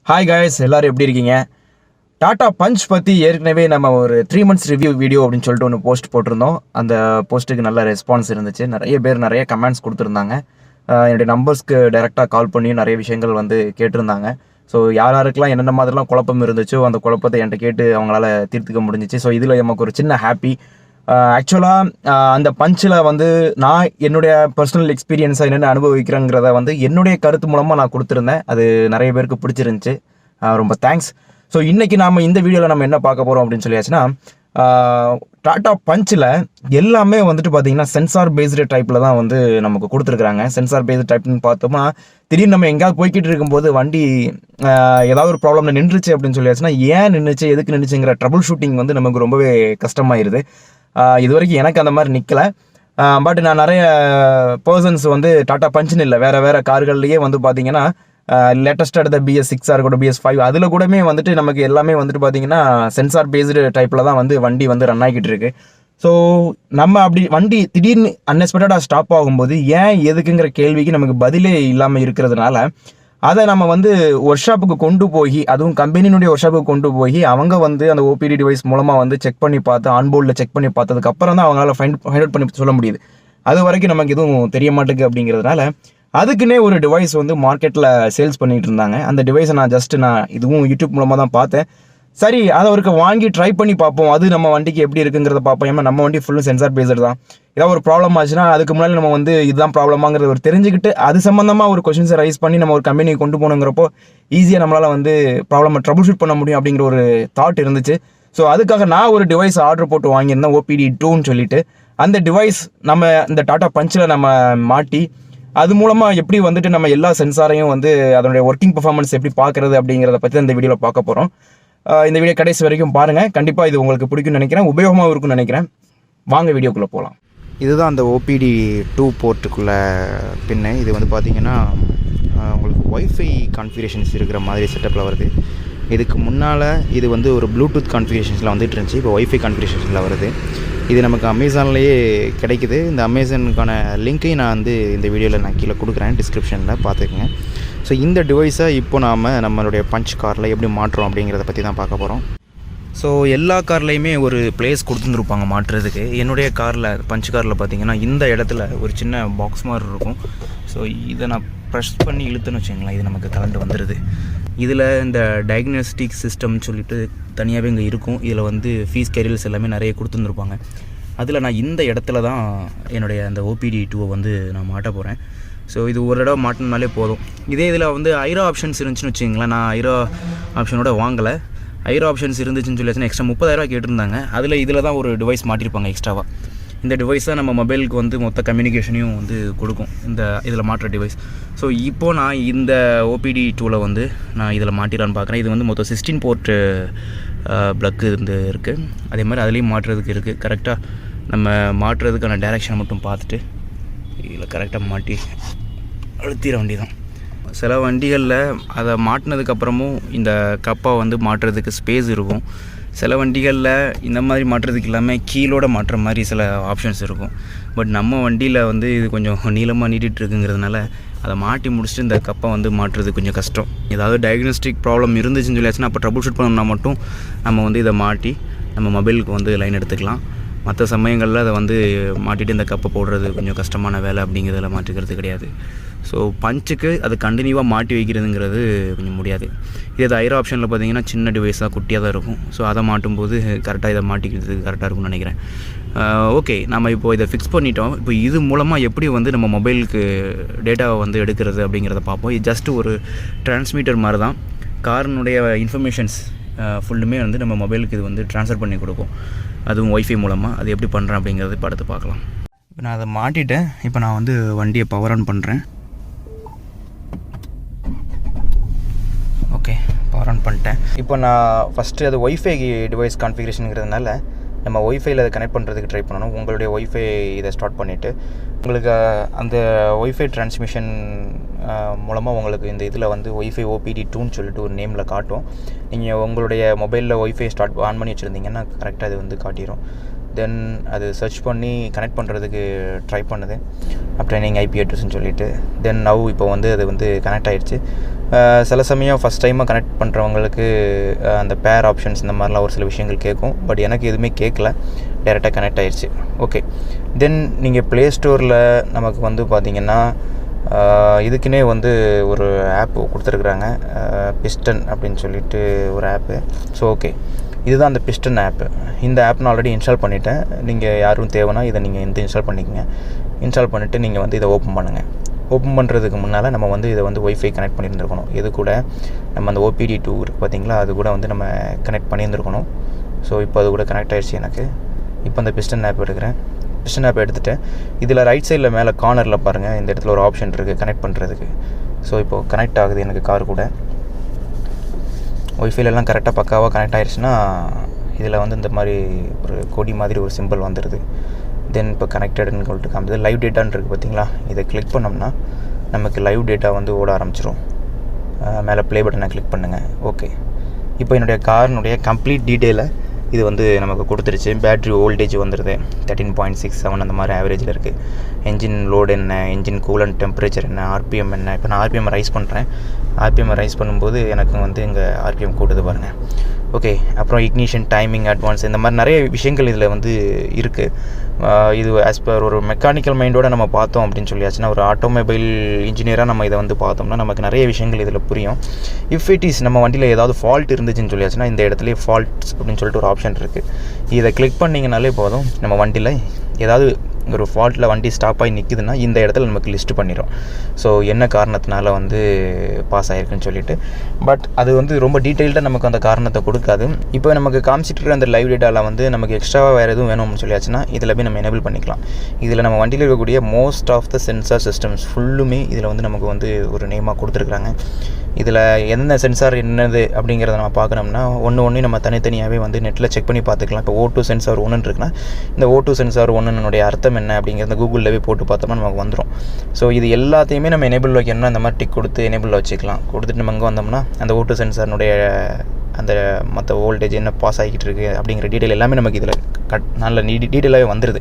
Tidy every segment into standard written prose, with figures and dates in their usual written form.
Hi guys, எல்லாரும் எப்படி இருக்கீங்க? டாடா பஞ்ச் பற்றி ஏற்கனவே நம்ம ஒரு 3 months ரிவ்யூ வீடியோ அப்படின்னு சொல்லிட்டு ஒன்று போஸ்ட் போட்டிருந்தோம். அந்த போஸ்ட்டுக்கு நல்ல ரெஸ்பான்ஸ் இருந்துச்சு. நிறைய பேர் நிறைய கமெண்ட்ஸ் கொடுத்துருந்தாங்க. என்னுடைய நம்பர்ஸ்க்கு டைரெக்டாக கால் பண்ணி நிறைய விஷயங்கள் வந்து கேட்டிருந்தாங்க. ஸோ யாருக்கெல்லாம் என்னென்ன மாதிரிலாம் குழப்பம் இருந்துச்சோ அந்த குழப்பத்தை என்கிட்ட கேட்டு அவங்களால தீர்த்துக்க முடிஞ்சிச்சு. ஸோ இதில் நமக்கு ஒரு சின்ன ஹாப்பி. ஆக்சுவலாக அந்த பஞ்சில் வந்து நான் என்னுடைய பர்சனல் எக்ஸ்பீரியன்ஸாக என்னென்ன அனுபவிக்கிறேங்கிறத வந்து என்னுடைய கருத்து மூலமாக நான் கொடுத்துருந்தேன். அது நிறைய பேருக்கு பிடிச்சிருந்துச்சு. ரொம்ப தேங்க்ஸ். ஸோ இன்றைக்கி நாம் இந்த வீடியோவில் நம்ம என்ன பார்க்க போகிறோம் அப்படின்னு சொல்லியாச்சுன்னா, டாடா பஞ்சில் எல்லாமே வந்துட்டு பார்த்தீங்கன்னா சென்சார் பேஸ்டு டைப்பில் தான் வந்து நமக்கு கொடுத்துருக்குறாங்க. சென்சார் பேஸ்டு டைப்னு பார்த்தோம்னா, திடீர்னு நம்ம எங்கேயாவது போய்கிட்டு இருக்கும்போது வண்டி ஏதாவது ஒரு ப்ராப்ளம்ல நின்றுச்சு அப்படின்னு சொல்லியாச்சுன்னா, ஏன் நின்றுச்சு, எதுக்கு நின்றுச்சுங்கிற ட்ரபுள் ஷூட்டிங் வந்து நமக்கு ரொம்பவே கஷ்டமாயிருது. இது வரைக்கும் எனக்கு அந்த மாதிரி நிற்கலை. பட் நான் நிறைய பர்சன்ஸ் வந்து டாடா பஞ்சுன்னு இல்லை, வேறு கார்கள்லேயே வந்து பார்த்தீங்கன்னா லேட்டஸ்ட்டாக எடுத்த BS6 இருக்கட்டும், BS5 அதில் கூடமே வந்துட்டு நமக்கு எல்லாமே வந்துட்டு பார்த்தீங்கன்னா சென்சார் பேஸ்டு டைப்பில் தான் வந்து வண்டி வந்து ரன் ஆகிட்டு இருக்கு. ஸோ நம்ம அப்படி வண்டி திடீர்னு அன்எக்ஸ்பெக்டடாக ஸ்டாப் ஆகும்போது ஏன் எதுக்குங்கிற கேள்விக்கு நமக்கு பதிலே இல்லாமல் இருக்கிறதுனால அதை நம்ம வந்து ஒர்க் ஷாப்புக்கு கொண்டு போய், அதுவும் கம்பெனியினுடைய ஒர்க் ஷாப்புக்கு கொண்டு போய் அவங்க வந்து அந்த OPD டிவைஸ் மூலமாக வந்து செக் பண்ணி பார்த்து, ஆன்போர்டில் செக் பண்ணி பார்த்ததுக்கப்புறம் தான் அவங்களால ஃபைண்ட் அவுட் பண்ணி சொல்ல முடியுது. அது வரைக்கும் நமக்கு எதுவும் தெரிய மாட்டேங்குது. அப்படிங்கிறதுனால அதுக்குன்னே ஒரு டிவைஸ் வந்து மார்க்கெட்டில் சேல்ஸ் பண்ணிகிட்டு இருந்தாங்க. அந்த டிவைஸை நான் இதுவும் யூடியூப் மூலமாக தான் பார்த்தேன். சரி, அதை அவருக்கு வாங்கி ட்ரை பண்ணி பார்ப்போம், அது நம்ம வண்டிக்கு எப்படி இருக்குங்கிறத பார்ப்போம். ஏன்னா நம்ம வண்டி ஃபுல்லும் சென்சார் பேஸ்டு தான். ஏதாவது ஒரு ப்ராப்ளம் ஆச்சுன்னா அதுக்கு முன்னாடி நம்ம வந்து இதுதான் ப்ராப்ளமாங்கிறது ஒரு தெரிஞ்சுக்கிட்டு அது சம்மந்தமாக ஒரு கொஷின்ஸை ரைஸ் பண்ணி நம்ம ஒரு கம்பெனிக்கு கொண்டு போகணுங்கிறப்போ ஈஸியாக நம்மளால் வந்து ப்ராப்ளமை ட்ரபுள் ஷூட் பண்ண முடியும் அப்படிங்கிற ஒரு தாட் இருந்துச்சு. ஸோ அதுக்காக நான் ஒரு டிவைஸ் ஆர்டர் போட்டு வாங்கியிருந்தேன், OPD 2ன்னு சொல்லிட்டு. அந்த டிவைஸ் நம்ம இந்த டாடா பஞ்சில் நம்ம மாட்டி அது மூலமாக எப்படி வந்துட்டு நம்ம எல்லா சென்சாரையும் வந்து அதனுடைய ஒர்க்கிங் பர்ஃபார்மன்ஸ் எப்படி பார்க்குறது அப்படிங்கிறத பற்றி இந்த வீடியோவில் பார்க்க போகிறோம். இந்த வீடியோ கடைசி வரைக்கும் பாருங்கள். கண்டிப்பாக இது உங்களுக்கு பிடிக்கும்னு நினைக்கிறேன், உபயோகமாக இருக்கும்னு நினைக்கிறேன். வாங்க வீடியோக்குள்ளே போகலாம். இதுதான் அந்த OPD 2 போர்ட்டுக்குள்ளே பின்னு. இது வந்து பார்த்திங்கன்னா உங்களுக்கு ஒய்ஃபை கான்ஃபிகரேஷன்ஸ் இருக்கிற மாதிரி செட்டப்பில் வருது. இதுக்கு முன்னால் இது வந்து ஒரு ப்ளூடூத் கான்ஃபிகரேஷன்ஸில் வந்துட்டு இருந்துச்சு. இப்போ ஒய்ஃபை கான்ஃபிகரேஷன்ஸில் வருது. இது நமக்கு அமேசான்லேயே கிடைக்குது. இந்த அமேசானுக்கான லிங்க்கையும் நான் வந்து இந்த வீடியோவில் நான் கீழே கொடுக்குறேன், டிஸ்கிரிப்ஷனில் பார்த்துக்குங்க. ஸோ இந்த டிவைஸை இப்போ நம்மளுடைய பஞ்ச் காரில் எப்படி மாற்றுறோம் அப்படிங்கிறத பற்றி தான் பார்க்க போகிறோம். ஸோ எல்லா கார்லேயுமே ஒரு பிளேஸ் கொடுத்துருப்பாங்க மாற்றுறதுக்கு. என்னுடைய காரில், பஞ்ச் காரில் பார்த்திங்கன்னா இந்த இடத்துல ஒரு சின்ன பாக்ஸ் மாதிரி இருக்கும். ஸோ இதை நான் ப்ரெஸ் பண்ணி இழுத்துன்னு வச்சுங்களேன், இது நமக்கு கலந்து வந்துடுது. இதில் இந்த டயக்னோஸ்டிக் சிஸ்டம்னு சொல்லிட்டு தனியாகவே இங்கே இருக்கும். இதில் வந்து ஃபீஸ் கேரியல்ஸ் எல்லாமே நிறைய கொடுத்துருந்துருப்பாங்க. அதில் நான் இந்த இடத்துல தான் என்னுடைய அந்த OPD 2 வந்து நான் மாட்ட போகிறேன். ஸோ இது ஒரு தடவை மாட்டினாலே போதும். இதே இதில் வந்து ஐரோ ஆப்ஷன்ஸ் இருந்துச்சுன்னு வச்சுங்களேன், நான் ஐரோ ஆப்ஷனோட வாங்கலை. ஐரோ ஆப்ஷன்ஸ் இருந்துச்சுன்னு சொல்லி எக்ஸ்ட்ரா 30,000 கேட்டிருந்தாங்க. இதில் தான் ஒரு டிவைஸ் மாட்டியிருப்பாங்க எக்ஸ்ட்ராவாக. இந்த டிவைஸ் தான் நம்ம மொபைலுக்கு வந்து மொத்த கம்யூனிகேஷனையும் வந்து கொடுக்கும், இந்த இதில் மாட்டுற டிவைஸ். ஸோ இப்போது நான் இந்த OPD 2ல் வந்து நான் இதில் மாட்டிடலான்னு பார்க்குறேன். இது வந்து மொத்தம் 16 போர்ட்டு ப்ளக்கு இருந்து இருக்குது. அதே மாதிரி அதுலேயும் மாட்டுறதுக்கு இருக்குது. கரெக்டாக நம்ம மாட்டுறதுக்கான டைரெக்ஷனை மட்டும் பார்த்துட்டு இதில் கரெக்டாக மாட்டி அழுத்திட வண்டி தான். சில வண்டிகளில் அதை மாட்டினதுக்கப்புறமும் இந்த கப்பை வந்து மாட்டுறதுக்கு ஸ்பேஸ் இருக்கும். சில வண்டிகளில் இந்த மாதிரி மாட்டுறதுக்கு இல்லாமல் கீழோட மாட்டுற மாதிரி சில ஆப்ஷன்ஸ் இருக்கும். பட் நம்ம வண்டியில் வந்து இது கொஞ்சம் நீளமாக நீட்டிகிட்ருக்குங்கிறதுனால அதை மாட்டி முடிச்சுட்டு இந்த கப்பை வந்து மாட்டுறது கொஞ்சம் கஷ்டம். ஏதாவது டயக்னோஸ்டிக் ப்ராப்ளம் இருந்துச்சுன்னு சொல்லியாச்சுன்னா அப்போ ட்ரபுள் ஷூட் பண்ணோம்னா மட்டும் நம்ம வந்து இதை மாட்டி நம்ம மொபைலுக்கு வந்து லைன் எடுத்துக்கலாம். மற்ற சமயங்களில் அதை வந்து மாட்டிட்டு இந்த கப்பை போடுறது கொஞ்சம் கஷ்டமான வேலை, அப்படிங்கிறதில் மாற்றிக்கிறது கிடையாது. ஸோ பஞ்சுக்கு அது கண்டினியூவாக மாட்டி வைக்கிறதுங்கிறது கொஞ்சம் முடியாது. இது ஐரோ ஆப்ஷனில் பார்த்திங்கன்னா சின்ன டிவைஸாக குட்டியாக தான் இருக்கும். ஸோ அதை மாட்டும்போது கரெக்டாக இதை மாட்டிக்கிறதுக்கு கரெக்டாக இருக்கும்னு நினைக்கிறேன். ஓகே, நம்ம இப்போது இதை ஃபிக்ஸ் பண்ணிட்டோம். இப்போ இது மூலமாக எப்படி வந்து நம்ம மொபைலுக்கு டேட்டாவை வந்து எடுக்கிறது அப்படிங்கிறத பார்ப்போம். இது ஜஸ்ட் ஒரு டிரான்ஸ்மீட்டர் மாதிரி தான். காரினுடைய இன்ஃபர்மேஷன்ஸ் ஃபுல்லுமே வந்து நம்ம மொபைலுக்கு இது வந்து ட்ரான்ஸ்ஃபர் பண்ணி கொடுக்கும், அதுவும் ஒய்ஃபை மூலமாக. அது எப்படி பண்ணுறேன் அப்படிங்கிறது இப்போ அடுத்து பார்க்கலாம். இப்போ நான் அதை மாட்டிட்டேன். இப்போ நான் வந்து வண்டியை பவர் ஆன் பண்ணுறேன். ஓகே, பவர் ஆன் பண்ணிட்டேன். இப்போ நான் ஃபஸ்ட்டு அது ஒய்ஃபை டிவைஸ் கான்ஃபிகரேஷனுங்கிறதுனால நம்ம ஒய்ஃபையில் அதை கனெக்ட் பண்ணுறதுக்கு ட்ரை பண்ணணும். உங்களுடைய ஒய்ஃபை இதை ஸ்டார்ட் பண்ணிவிட்டு உங்களுக்கு அந்த ஒய்ஃபை டிரான்ஸ்மிஷன் மூலமாக உங்களுக்கு இந்த இதில் வந்து ஒய்ஃபை OPD 2ன்னு சொல்லிட்டு ஒரு நேமில் காட்டும். நீங்கள் உங்களுடைய மொபைலில் ஒய்ஃபை ஆன் பண்ணி வச்சுருந்தீங்கன்னா கரெக்டாக அது வந்து காட்டிடும். தென் அது சர்ச் பண்ணி கனெக்ட் பண்ணுறதுக்கு ட்ரை பண்ணுது அப்டைனிங் ஐபி அட்ரஸ்ன்னு சொல்லிட்டு. தென் நவ் இப்போ வந்து அது வந்து கனெக்ட் ஆகிடுச்சு. சில சமயம் ஃபஸ்ட் டைமாக கனெக்ட் பண்ணுறவங்களுக்கு அந்த பேர் ஆப்ஷன்ஸ் இந்த மாதிரிலாம் ஒரு சில விஷயங்கள் கேட்கும். பட் எனக்கு எதுவுமே கேட்கல, டேரெக்டாக கனெக்ட் ஆகிடுச்சு. ஓகே, தென் நீங்கள் ப்ளே ஸ்டோரில் நமக்கு வந்து பார்த்திங்கன்னா இதுக்குன்னே வந்து ஒரு ஆப் கொடுத்துருக்குறாங்க, பிஸ்டன் அப்படின்னு சொல்லிட்டு ஒரு ஆப்பு. ஸோ ஓகே, இதுதான் அந்த பிஸ்டன் ஆப்பு. இந்த ஆப் நான் ஆல்ரெடி இன்ஸ்டால் பண்ணிவிட்டேன். நீங்கள் யாரும் தேவைன்னா இதை நீங்கள் இன்ஸ்டால் பண்ணிக்கோங்க. இன்ஸ்டால் பண்ணிவிட்டு நீங்கள் வந்து இதை ஓப்பன் பண்ணுங்கள். ஓப்பன் பண்ணுறதுக்கு முன்னால் நம்ம வந்து இதை வந்து ஒய்ஃபை கனெக்ட் பண்ணியிருந்துருக்கணும். இது கூட நம்ம அந்த OBD 2 இருக்குது பார்த்திங்களா, அது கூட வந்து நம்ம கனெக்ட் பண்ணியிருந்துருக்கணும். ஸோ இப்போ அது கூட கனெக்ட் ஆகிடுச்சு எனக்கு. இப்போ அந்த பிஸ்டன் ஆப் எடுக்கிறேன். பிஸ்டன் ஆப் எடுத்துகிட்டேன். இதில் ரைட் சைடில் மேலே கார்னரில் பாருங்கள், இந்த இடத்துல ஒரு ஆப்ஷன் இருக்குது கனெக்ட் பண்ணுறதுக்கு. ஸோ இப்போது கனெக்ட் ஆகுது எனக்கு கார் கூட. ஒய்ஃபைலெல்லாம் கரெக்டாக பக்காவாக கனெக்ட் ஆகிடுச்சுன்னா இதில் வந்து இந்த மாதிரி ஒரு கொடி மாதிரி ஒரு சிம்பிள் வந்துடுது. தென் இப்போ கனெக்டடுன்னு சொல்லிட்டு காமிச்சது. லைவ் டேட்டான்னு இருக்குது பார்த்திங்களா, இதை கிளிக் பண்ணோம்னா நமக்கு லைவ் டேட்டா வந்து ஓட ஆரம்பிச்சிடும். மேலே ப்ளே பட்டனை கிளிக் பண்ணுங்கள். ஓகே, இப்போ என்னுடைய காரினுடைய கம்ப்ளீட் டீட்டெயிலை இது வந்து நமக்கு கொடுத்துருச்சு. பேட்ரி வோல்டேஜ் வந்துடுது 13.67 அந்த மாதிரி ஆவரேஜில் இருக்குது. என்ஜின் லோடு என்ன, என்ஜின் கூலண்ட் டெம்பரேச்சர் என்ன, ஆர்பிஎம் என்ன. இப்போ நான் ஆர்பிஎம் ரைஸ் பண்ணுறேன். ஆர்பிஎம் ரைஸ் பண்ணும்போது எனக்கு வந்து இங்கே ஆர்பிஎம் கூட்டுது பாருங்கள். ஓகே, அப்புறம் இக்னிஷன், டைமிங், அட்வான்ஸ், இந்த மாதிரி நிறைய விஷயங்கள் இதில் வந்து இருக்குது. இது ஆஸ் பர் ஒரு மெக்கானிக்கல் மைண்டோடு நம்ம பார்த்தோம் அப்படின்னு சொல்லியாச்சுன்னா, ஒரு ஆட்டோமொபைல் இன்ஜினியராக நம்ம இதை வந்து பார்த்தோம்னா நமக்கு நிறைய விஷயங்கள் இதில் புரியும். இஃப் இட் இஸ் நம்ம வண்டியில் ஏதாவது ஃபால்ட் இருந்துச்சுன்னு சொல்லியாச்சுன்னா இந்த இடத்துலேயே ஃபால்ட்ஸ் அப்படின்னு சொல்லிட்டு ஒரு ஆப்ஷன் இருக்குது. இதை கிளிக் பண்ணிங்கனாலே போதும், நம்ம வண்டியில் ஏதாவது ஒரு ஃபால்ட்டில் வண்டி ஸ்டாப் ஆகி நிற்குதுன்னா இந்த இடத்துல நமக்கு லிஸ்ட் பண்ணிடும். ஸோ என்ன காரணத்தினால வந்து பாஸ் ஆகிருக்குன்னு சொல்லிட்டு. பட் அது வந்து ரொம்ப டீட்டெயில்டாக நமக்கு அந்த காரணத்தை கொடுக்காது. இப்போ நமக்கு காமிச்சிட்டு அந்த லைவ் டேட்டாவில் வந்து நமக்கு எக்ஸ்ட்ராவாக வேறு எதுவும் வேணும்னு சொல்லியாச்சுன்னா இதில் போய் நம்ம எனேபிள் பண்ணிக்கலாம். இதில் நம்ம வண்டியில் இருக்கக்கூடிய most of the sensor systems ஃபுல்லுமே இதில் வந்து நமக்கு வந்து ஒரு நேமாக கொடுத்துருக்குறாங்க. இதில் எந்த சென்சார் என்னது அப்படிங்கிறத நம்ம பார்க்கணும்னா ஒன்று நம்ம தனித்தனியாகவே வந்து நெட்டில் செக் பண்ணி பார்த்துக்கலாம். இப்போ O2 சென்சார் 1 இருக்குன்னா இந்த O2 சென்சார் 1 அர்த்தம் என்ன அப்படிங்கிறத கூகுளில் போட்டு பார்த்தோம்னா நமக்கு வந்துடும். ஸோ இது எல்லாத்தையுமே நம்ம எனேபிள் வைக்கணும்னா இந்த மாதிரி டிக் கொடுத்து எனேபிள் வச்சுக்கலாம். கொடுத்துட்டு நம்ம இங்கே வந்தோம்னா அந்த O2 சென்சாரினுடைய அந்த மற்ற வோல்டேஜ் என்ன பாஸ் ஆகிட்டு இருக்குது அப்படிங்கிற டீட்டெயில் எல்லாமே நமக்கு இதில் நல்ல டீட்டெயிலாகவே வந்துடுது.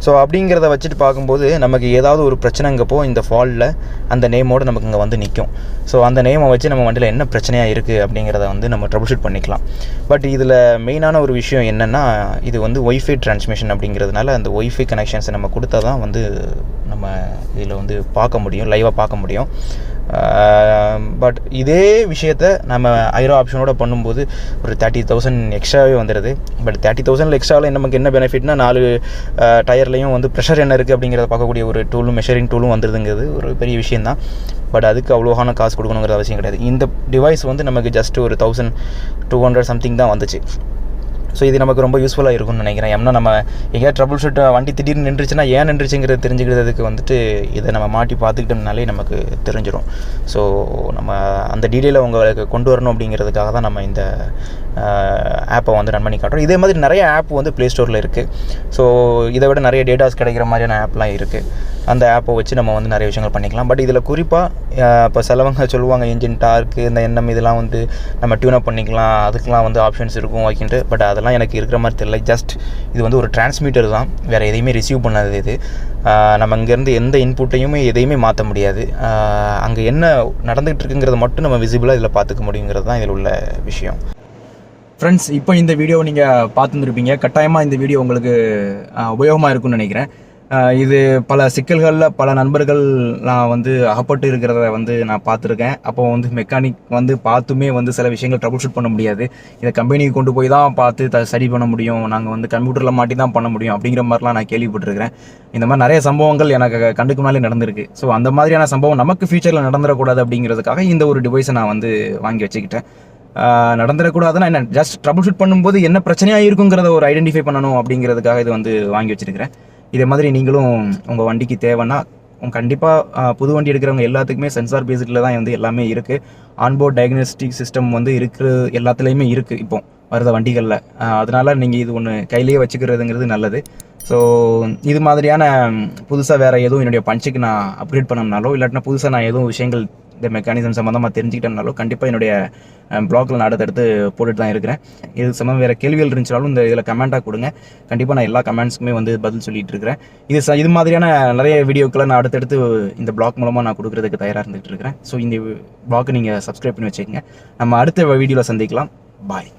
ஸோ அப்படிங்கிறத வச்சுட்டு பார்க்கும்போது நமக்கு ஏதாவது ஒரு பிரச்சனைங்கப்போ இந்த ஃபால்ட்டில் அந்த நேமோடு நமக்கு இங்கே வந்து நிற்கும். ஸோ அந்த நேமை வச்சு நம்ம வண்டியில் என்ன பிரச்சனையாக இருக்குது அப்படிங்கிறத வந்து நம்ம ட்ரபிள் ஷூட் பண்ணிக்கலாம். பட் இதில் மெயினான ஒரு விஷயம் என்னென்னா, இது வந்து ஒய்ஃபை டிரான்ஸ்மிஷன் அப்படிங்கிறதுனால அந்த ஒய்ஃபை கனெக்ஷன்ஸை நம்ம கொடுத்தா தான் வந்து நம்ம இதில் வந்து பார்க்க முடியும், லைவாக பார்க்க முடியும். பட் இதே விஷயத்தை நம்ம ஐரோ ஆப்ஷனோட பண்ணும்போது ஒரு 30,000 எக்ஸ்ட்ராவே வந்துடுது. பட் 30,000 எக்ஸ்ட்ராவில் நமக்கு என்ன பெனிஃபிட்னா 4 டயர்லையும் வந்து ப்ரெஷர் என்ன இருக்குது அப்படிங்கிறத பார்க்கக்கூடிய ஒரு டூலும் மெஷரிங் டூலும் வந்துடுதுங்கிறது ஒரு பெரிய விஷயந்தான். பட் அதுக்கு அவ்வளோகான காசு கொடுக்கணுங்கிற அவசியம் கிடையாது. இந்த டிவைஸ் வந்து நமக்கு ஜஸ்ட் ஒரு 1,200 சம்திங் தான் வந்துச்சு. ஸோ இது நமக்கு ரொம்ப யூஸ்ஃபுல்லாக இருக்கும்னு நினைக்கிறேன். ஏன்னா நம்ம எங்கேயாவது ட்ரபிள் ஷூட் வண்டி திடீர்னு நின்றுச்சுன்னா ஏன் நின்றுச்சுங்கிறது தெரிஞ்சுக்கிறதுக்கு வந்துட்டு இதை நம்ம மாட்டி பார்த்துக்கிட்டோம்னாலே நமக்கு தெரிஞ்சிடும். ஸோ நம்ம அந்த டீட்டெயிலை உங்களுக்கு கொண்டு வரணும் அப்படிங்கிறதுக்காக தான் நம்ம இந்த ஆப்பை வந்து ரன் பண்ணி காட்டுறோம். இதே மாதிரி நிறைய ஆப் வந்து ப்ளே ஸ்டோரில் இருக்குது. ஸோ இதை விட நிறைய டேட்டாஸ் கிடைக்கிற மாதிரியான ஆப்லாம் இருக்குது. அந்த ஆப்பை வச்சு நம்ம வந்து நிறைய விஷயங்கள் பண்ணிக்கலாம். பட் இதில் குறிப்பாக இப்போ சிலவங்க சொல்லுவாங்க இன்ஜின் டார்க்கு இந்த எண்ணம் இதெல்லாம் வந்து நம்ம டியூனப் பண்ணிக்கலாம், அதுக்கெலாம் வந்து ஆப்ஷன்ஸ் இருக்கும் வைக்கின்ட்டு. பட் அதெல்லாம் எனக்கு இருக்கிற மாதிரி தெரியல. ஜஸ்ட் இது வந்து ஒரு டிரான்ஸ்மிட்டர் தான், வேறு எதையுமே ரிசீவ் பண்ணாது. இது நம்ம இங்கேருந்து எந்த இன்புட்டையுமே எதையுமே மாற்ற முடியாது. அங்கே என்ன நடந்துகிட்டு இருக்குங்கிறத மட்டும் நம்ம விசிபிளாக இதில் பார்த்துக்க முடியுங்கிறது தான் இதில் உள்ள விஷயம். ஃப்ரெண்ட்ஸ், இப்போ இந்த வீடியோ நீங்கள் பார்த்துருப்பீங்க. கட்டாயமாக இந்த வீடியோ உங்களுக்கு உபயோகமாக இருக்கும்னு நினைக்கிறேன். இது பல சிக்கல்களில் பல நண்பர்கள் நான் வந்து அகப்பட்டு இருக்கிறத வந்து நான் பார்த்துருக்கேன். அப்போ வந்து மெக்கானிக் வந்து பார்த்துமே வந்து சில விஷயங்கள் ட்ரபிள் ஷூட் பண்ண முடியாது. இதை கம்பெனிக்கு கொண்டு போய் தான் பார்த்து சரி பண்ண முடியும், நாங்கள் வந்து கம்ப்யூட்டரில் மாட்டி தான் பண்ண முடியும் அப்படிங்கிற மாதிரிலாம் நான் கேள்விப்பட்டிருக்கிறேன். இந்த மாதிரி நிறைய சம்பவங்கள் எனக்கு கண்டுக்கு முன்னாலே நடந்திருக்கு. ஸோ அந்த மாதிரியான சம்பவம் நமக்கு ஃபியூச்சரில் நடந்துடக்கூடாது அப்படிங்கிறதுக்காக இந்த ஒரு டிவைஸை நான் வந்து வாங்கி வச்சுக்கிட்டேன். நடந்துடக்கூடாதுன்னா என்ன, ஜஸ்ட் ட்ரபிள் ஷூட் பண்ணும்போது என்ன பிரச்சனையாக இருக்குங்கிறத ஒரு ஐடென்டிஃபை பண்ணணும் அப்படிங்கிறதுக்காக இது வந்து வாங்கி வச்சுருக்கிறேன். இதே மாதிரி நீங்களும் உங்கள் வண்டிக்கு தேவைன்னா கண்டிப்பாக புது வண்டி எடுக்கிறவங்க எல்லாத்துக்குமே சென்சார் பேஸ்டில் தான் வந்து எல்லாமே இருக்குது. ஆன்போர்ட் டயக்னோஸ்டிக் சிஸ்டம் வந்து இருக்கிற எல்லாத்துலேயுமே இருக்குது இப்போ வருத வண்டிகளில். அதனால் நீங்கள் இது ஒன்று கையிலேயே வச்சுக்கிறதுங்கிறது நல்லது. ஸோ இது மாதிரியான புதுசாக வேறு எதுவும் என்னுடைய பஞ்சுக்கு நான் அப்கிரேட் பண்ணோம்னாலோ இல்லாட்டினா புதுசாக நான் எதுவும் விஷயங்கள் இந்த மெக்கானிசம் சம்மந்தமாக தெரிஞ்சுக்கிட்டேனாலும் கண்டிப்பாக என்னுடைய ப்ளாகில் நான் அடுத்தடுத்து போட்டுட்டு தான் இருக்கிறேன். இது சம்மந்தம் வேறு கேள்விகள் இருந்துச்சாலும் இந்த இதில் கமெண்ட்டாக கொடுங்க. கண்டிப்பாக நான் எல்லா கமெண்ட்ஸுக்குமே வந்து பதில் சொல்லிட்டு இருக்கிறேன். இது மாதிரியான நிறைய வீடியோக்களை நான் அடுத்தடுத்து இந்த ப்ளாக் மூலமாக நான் கொடுக்குறதுக்கு தயாராக இருந்துகிட்டு இருக்கிறேன். ஸோ இந்த ப்ளாக்கை நீங்கள் சப்ஸ்கிரைப் பண்ணி வச்சுக்கோங்க. நம்ம அடுத்த வீடியோவில் சந்திக்கலாம். பாய்.